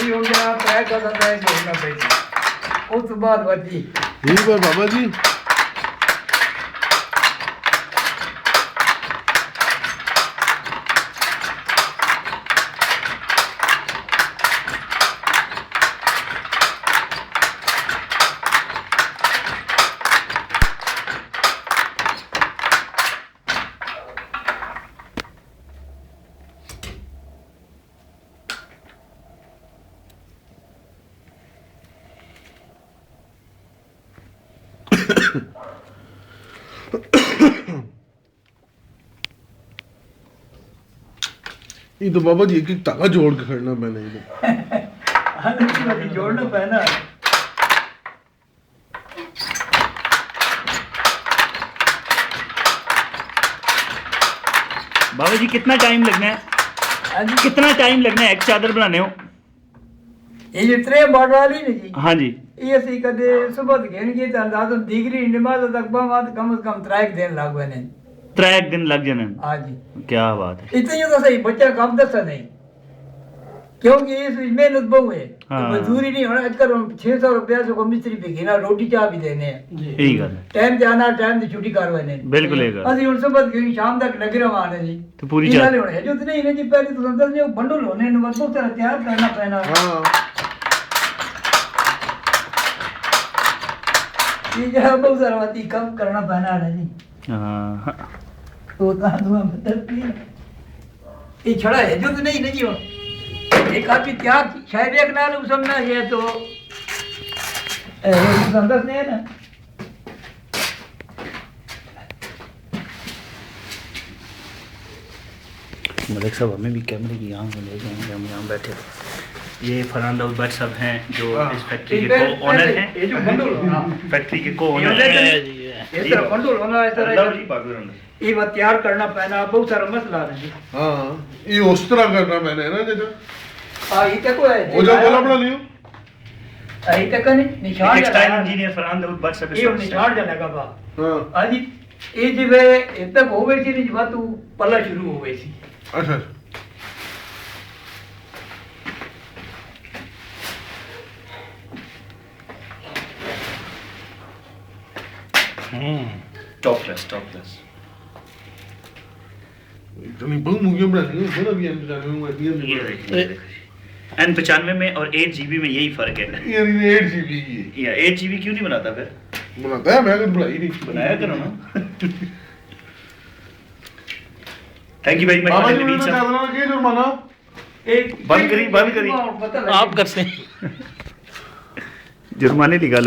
हो गया ट्राई करना ट्राई करना पैसे उस बाद बची यही बार बाबा जी ये तो बाबा जी एक एक ताका जोड़ के खड़ना मैंने इधर जोड़ना पैना बाबा जी कितना टाइम लगना है? कितना टाइम लगना है एक चादर बनाने हो? ये जो ट्रे बाड़ वाली नहीं जी हाँ जी ये सी कदे सुबह घेन के अंदाज़ डिग्री नमाज तक कम से कम 3 दिन लग गए 3 दिन लग जाने। हाँ जी क्या बात है। इतनी तो सही बच्चा काम दसा नहीं क्योंकि इस मेहनत बहु है हाँ। मजदूरी नहीं होना आजकल 600 रुपया से मिस्त्री पे घेना रोटी चाह भी देने हैं यही गल है। टाइम से आना टाइम से छुट्टी करवाने बिल्कुल यही गल। ਅਸੀਂ ਹੁਣ ਸਵੇਰ ਗਈ ਸ਼ਾਮ ਤੱਕ ਲੱਗੇ ਰਵਾਨੇ ਜੀ तो पूरी ਇਹਨਾਂ चादर ਨੇ ਹੋਣੇ ਜੋ ਨਹੀਂ ਨੇ ਜੀ ਪਹਿਲੇ ਤੋਂ ਅੰਦਰ ਨੇ ਬੰਡਲ ਹੋਣੇ ਨੂੰ ਬਸ ਤੇਰਾ ਤਿਆਰ ਕਰਨਾ ਪੈਣਾ हाँ ये जो बहुत सारा बात कम करना पैना है जी हाँ तो धुआं बदल की ये छड़ा है जो तो नहीं नहीं हो एक आदमी त्याग शायद एक नाल समझना है तो संदर्भ नहीं है ना मलिक साहब हमें भी कैमरे की आंख ले जाएंगे, हम यहाँ बैठे। ये फरहान दाऊद भट्ट साहब हैं जो इस फैक्ट्री के को ओनर हैं। ये जो बंडल फैक्ट्री के को ओनर हैं। इस तरह बंडल होना इस तरह ये मत तैयार करना पैना बहुत सारा मसला है जी हाँ ये उस तरह करना मैंने ना जैसे हां ये तक है वो जो बोला बना लियो ये तक नहीं निशान टेक्सटाइल इंजीनियर फरहान दाऊद भट्ट साहब ये निशान जा लगा बा हाँ हां जी ये जिवे इतक हो गई थी जब तू पल्ला शुरू हो गई थी अच्छा टॉपलेस इतनी बहुत मूवियां बनानी है बोला भी हम जाने में ये देखिए N95 में और 8GB में यही फर्क है। ये 8GB या 8GB क्यों नहीं बनाता फिर? बनाता है मैं कभी बनाई नहीं बनाया करो ना। थैंक यू वेरी मच बाबा फॉर जी द ने मीट क्या सर। बनाना के जुर्माना बंद करी आप जुर्माने निकालो।